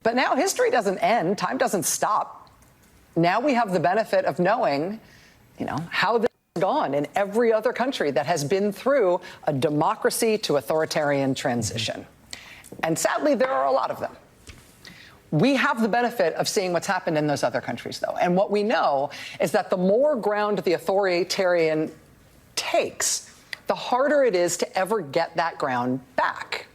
But now history doesn't end. Time doesn't stop. Now we have the benefit of knowing, how this has gone in every other country that has been through a democracy to authoritarian transition. And sadly, there are a lot of them. We have the benefit of seeing what's happened in those other countries, though. And what we know is that the more ground the authoritarian takes, the harder it is to ever get that ground back.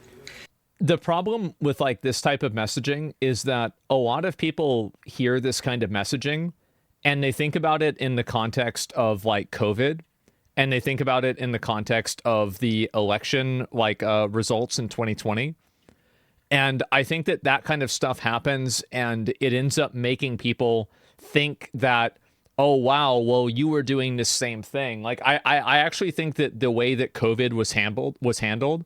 The problem with this type of messaging is that a lot of people hear this kind of messaging and they think about it in the context of COVID, and they think about it in the context of the election results in 2020. And I think that kind of stuff happens and it ends up making people think that, oh, wow, well, you were doing the same thing. I actually think that the way that COVID was handled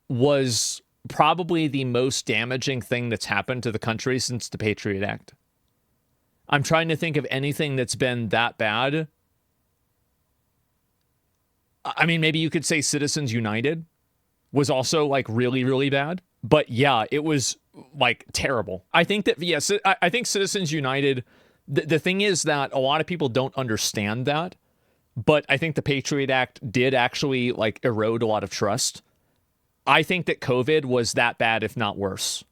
was probably the most damaging thing that's happened to the country since the Patriot Act. I'm trying to think of anything that's been that bad. I mean, maybe you could say Citizens United was also really, really bad. But yeah, it was terrible. I think that, yes, I think Citizens United, the thing is that a lot of people don't understand that. But I think the Patriot Act did actually erode a lot of trust. I think that COVID was that bad, if not worse.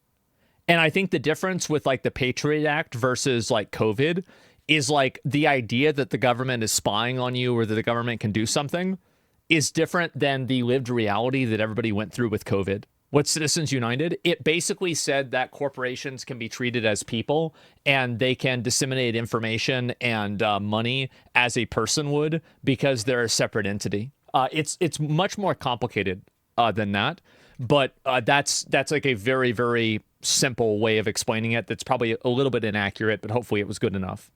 And I think the difference with the Patriot Act versus COVID is the idea that the government is spying on you or that the government can do something is different than the lived reality that everybody went through with COVID. What Citizens United, it basically said that corporations can be treated as people and they can disseminate information and money as a person would because they're a separate entity. It's much more complicated than that, but that's a very, very simple way of explaining it. That's probably a little bit inaccurate, but hopefully it was good enough.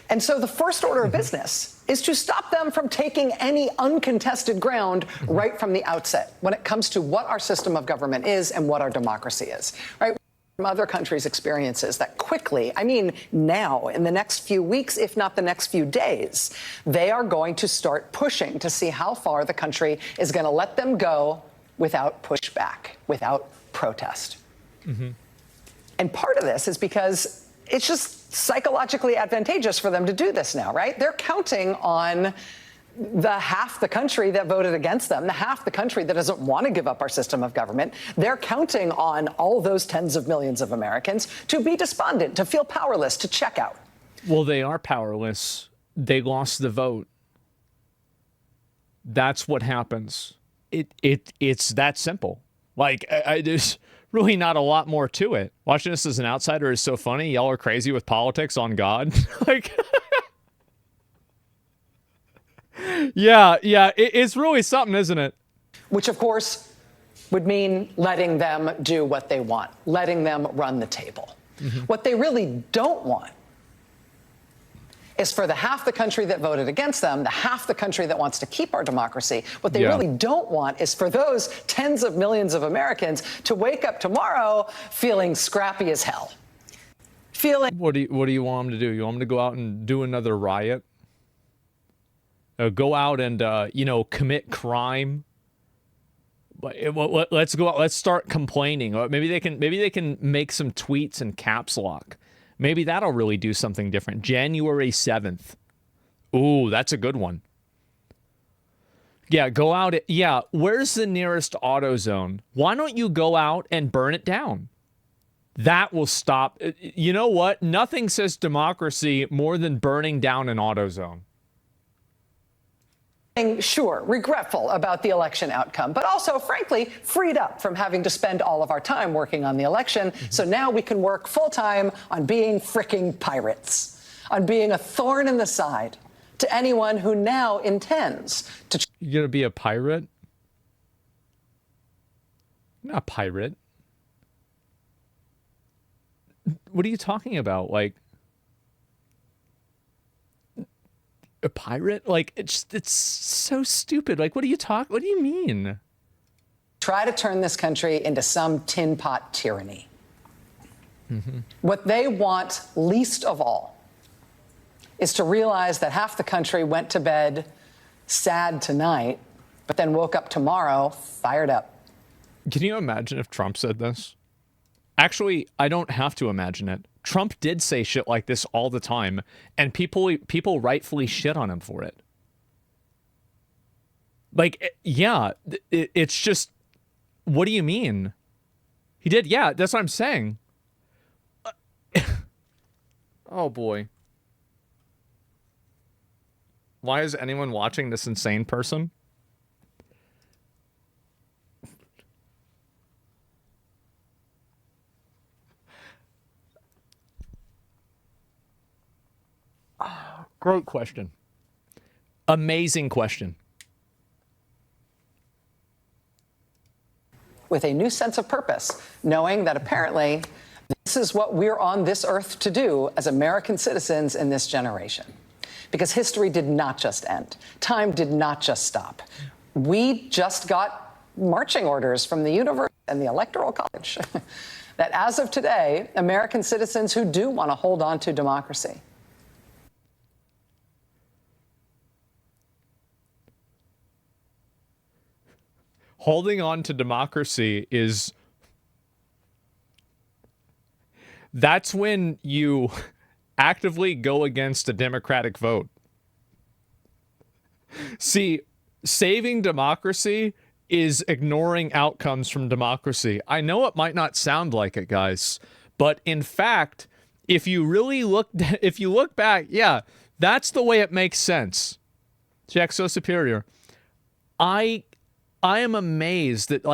And so the first order of business is to stop them from taking any uncontested ground right from the outset when it comes to what our system of government is and what our democracy is, right? From other countries' experiences that quickly, I mean now, in the next few weeks, if not the next few days, they are going to start pushing to see how far the country is going to let them go without pushback, without protest. And part of this is because it's just psychologically advantageous for them to do this now, right? They're counting on the half the country that voted against them, the half the country that doesn't want to give up our system of government. They're counting on all those tens of millions of Americans to be despondent, to feel powerless, to check out. Well, they are powerless. They lost the vote. That's what happens. It's that simple. There's really not a lot more to it. Watching this as an outsider is so funny. Y'all are crazy with politics on God. Yeah, it's really something, isn't it? Which, of course, would mean letting them do what they want, letting them run the table. What they really don't want is for the half the country that voted against them, the half the country that wants to keep our democracy. What they really don't want is for those tens of millions of Americans to wake up tomorrow feeling scrappy as hell. What do you want them to do? You want them to go out and do another riot? Go out and commit crime? Let's go out. Let's start complaining. Maybe they can make some tweets in caps lock. Maybe that'll really do something different. January 7th. Ooh, that's a good one. Yeah, go out. Yeah, where's the nearest AutoZone? Why don't you go out and burn it down? That will stop. You know what? Nothing says democracy more than burning down an AutoZone. Sure, regretful about the election outcome, but also, frankly, freed up from having to spend all of our time working on the election. So now we can work full time on being fricking pirates, on being a thorn in the side to anyone who now intends to. You're going to be a pirate? Not a pirate. What are you talking about? A pirate? It's so stupid. What do you mean? Try to turn this country into some tin pot tyranny. What they want least of all is to realize that half the country went to bed sad tonight, but then woke up tomorrow fired up. Can you imagine if Trump said this? Actually, I don't have to imagine it. Trump did say shit like this all the time, and people rightfully shit on him for it. Like, yeah, it's just, what do you mean? He did, yeah, that's what I'm saying. Oh, boy. Why is anyone watching this insane person? Great question. Amazing question. With a new sense of purpose, knowing that apparently this is what we're on this earth to do as American citizens in this generation. Because history did not just end. Time did not just stop. We just got marching orders from the universe and the Electoral College that as of today, American citizens who do want to hold on to democracy. Holding on to democracy is, that's when you actively go against a democratic vote. See, saving democracy is ignoring outcomes from democracy. I know it might not sound like it, guys, but in fact, if you look back, yeah, that's the way it makes sense. Jack, so superior. I am amazed that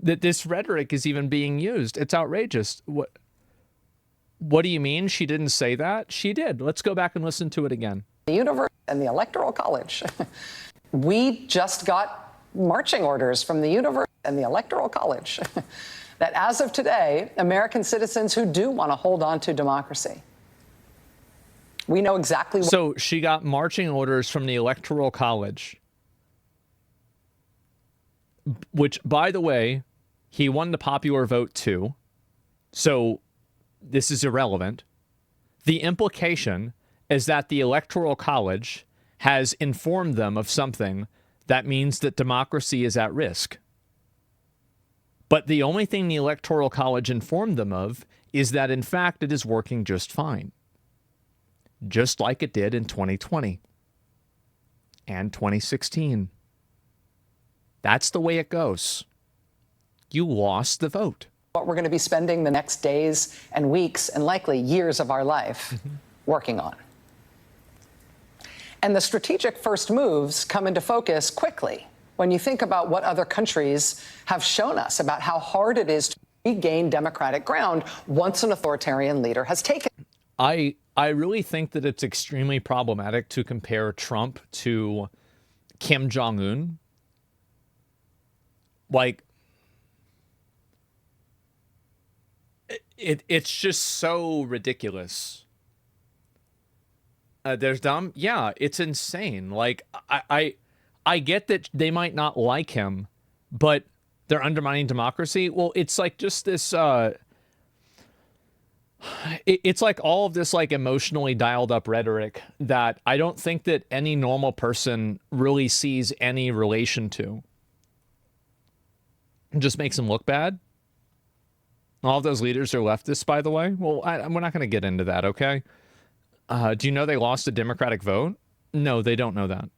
this rhetoric is even being used. It's outrageous. What do you mean she didn't say that? She did. Let's go back and listen to it again. The universe and the Electoral College. We just got marching orders from the universe and the Electoral College that as of today, American citizens who do want to hold on to democracy. We know exactly what. So she got marching orders from the Electoral College, which, by the way, he won the popular vote too. So this is irrelevant. The implication is that the Electoral College has informed them of something that means that democracy is at risk. But the only thing the Electoral College informed them of is that, in fact, it is working just fine. Just like it did in 2020 and 2016. That's the way it goes. You lost the vote. What we're going to be spending the next days and weeks and likely years of our life working on. And the strategic first moves come into focus quickly when you think about what other countries have shown us about how hard it is to regain democratic ground once an authoritarian leader has taken. I really think that it's extremely problematic to compare Trump to Kim Jong-un. Like, it's just so ridiculous. There's dumb. Yeah, it's insane. Like, I get that they might not like him, but they're undermining democracy. Well, it's like just this, it's like all of this like emotionally dialed up rhetoric that I don't think that any normal person really sees any relation to. It just makes them look bad. All of those leaders are leftists, by the way. Well, we're not going to get into that, okay? Do you know they lost a Democratic vote? No, they don't know that.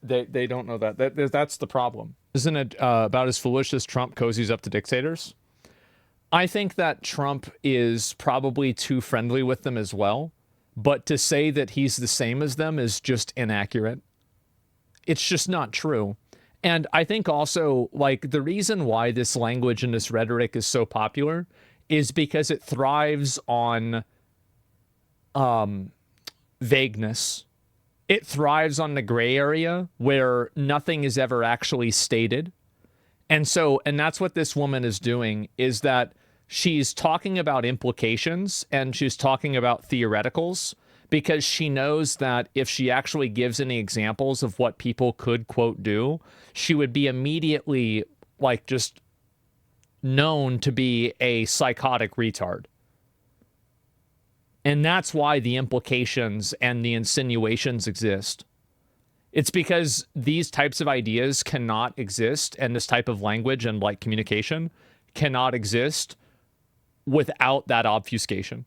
They don't know that. That's the problem. Isn't it about as foolish as Trump cozies up to dictators? I think that Trump is probably too friendly with them as well. But to say that he's the same as them is just inaccurate. It's just not true. And I think also, like, the reason why this language and this rhetoric is so popular is because it thrives on vagueness. It thrives on the gray area where nothing is ever actually stated. And that's what this woman is doing, is that she's talking about implications and she's talking about theoreticals, because she knows that if she actually gives any examples of what people could, quote, do, she would be immediately, like, just known to be a psychotic retard. And that's why the implications and the insinuations exist. It's because these types of ideas cannot exist, and this type of language and, like, communication cannot exist without that obfuscation.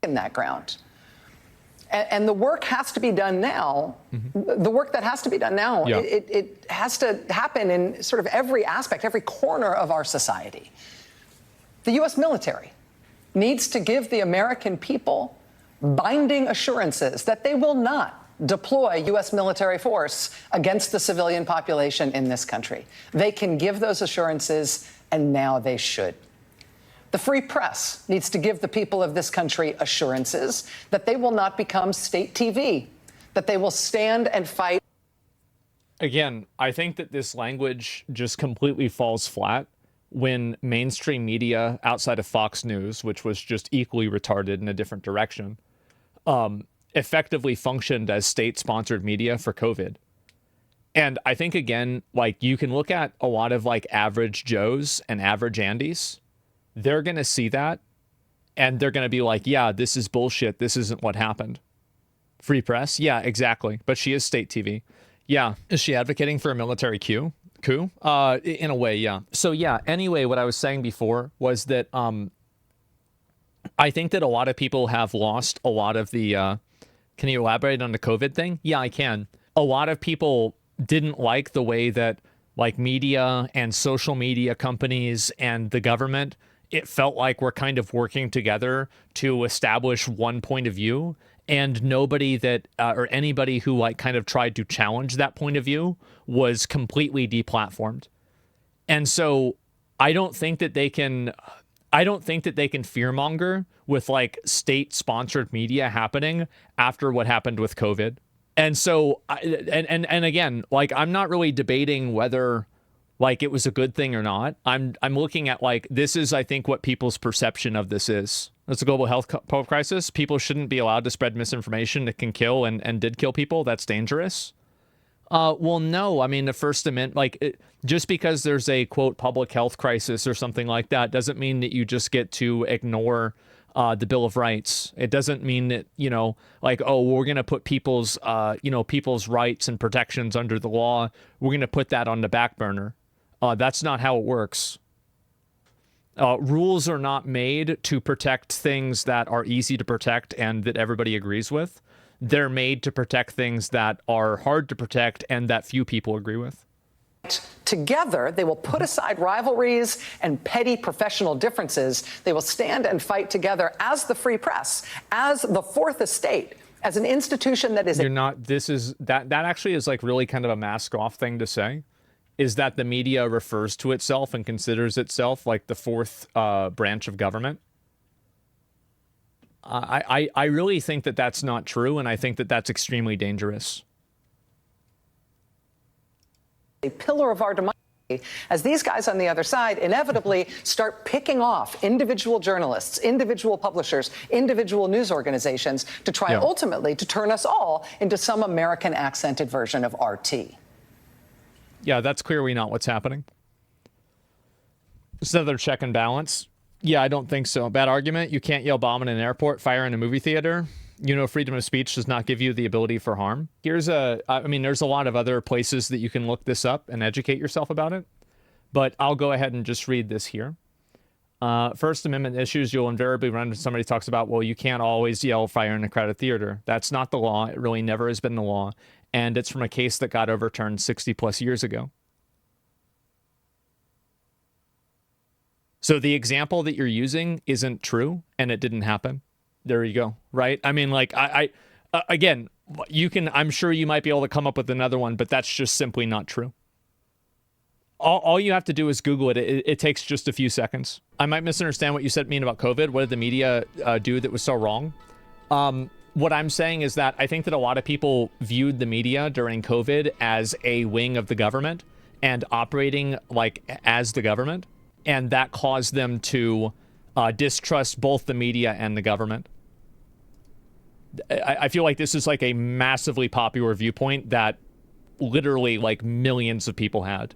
In that ground. And the work has to be done now. The work that has to be done now, it has to happen in sort of every aspect, every corner of our society. The U.S. military needs to give the American people binding assurances that they will not deploy U.S. military force against the civilian population in this country. They can give those assurances, and now they should. The free press needs to give the people of this country assurances that they will not become state TV, that they will stand and fight. Again, I think that this language just completely falls flat when mainstream media outside of Fox News, which was just equally retarded in a different direction, effectively functioned as state-sponsored media for COVID. And I think, again, like, you can look at a lot of like average Joes and average Andys. They're going to see that and they're going to be like, yeah, this is bullshit. This isn't what happened. Free press? Yeah, exactly. But she is state TV. Yeah. Is she advocating for a military coup? In a way, yeah. So yeah, anyway, what I was saying before was that I think that a lot of people have lost a lot of the, can you elaborate on the COVID thing? Yeah, I can. A lot of people didn't like the way that like media and social media companies and the government, it felt like we're kind of working together to establish one point of view, and nobody that or anybody who like kind of tried to challenge that point of view was completely deplatformed. And so I don't think that they can fearmonger with like state-sponsored media happening after what happened with COVID. And so and again, like, I'm not really debating whether like it was a good thing or not. I'm looking at like, this is, I think, what people's perception of this is. It's a global health crisis. People shouldn't be allowed to spread misinformation that can kill and did kill people. That's dangerous. Well, no. I mean, the First Amendment, like, just because there's a, quote, public health crisis or something like that doesn't mean that you just get to ignore the Bill of Rights. It doesn't mean that, you know, like, oh, we're going to put people's rights and protections under the law. We're going to put that on the back burner. That's not how it works. Rules are not made to protect things that are easy to protect and that everybody agrees with. They're made to protect things that are hard to protect and that few people agree with. Together, they will put aside rivalries and petty professional differences. They will stand and fight together as the free press, as the Fourth Estate, as an institution that is... That actually is like really kind of a mask off thing to say. Is that the media refers to itself and considers itself like the fourth branch of government. I really think that that's not true, and I think that that's extremely dangerous. A pillar of our democracy, as these guys on the other side inevitably start picking off individual journalists, individual publishers, individual news organizations to try ultimately to turn us all into some American accented version of RT. Yeah, that's clearly not what's happening. It's another check and balance. Yeah, I don't think so. Bad argument. You can't yell bomb in an airport, fire in a movie theater. You know, freedom of speech does not give you the ability for harm. There's a lot of other places that you can look this up and educate yourself about it. But I'll go ahead and just read this here. First Amendment issues, you'll invariably run when somebody talks about, well, you can't always yell fire in a crowded theater. That's not the law. It really never has been the law. And it's from a case that got overturned 60 plus years ago. So the example that you're using isn't true, and it didn't happen. There you go, right? I mean, like, again, I'm sure you might be able to come up with another one, but that's just simply not true. All you have to do is Google it. It takes just a few seconds. I might misunderstand what you said mean about COVID. What did the media do that was so wrong? What I'm saying is that I think that a lot of people viewed the media during COVID as a wing of the government and operating like as the government. And that caused them to distrust both the media and the government. I feel like this is like a massively popular viewpoint that literally like millions of people had.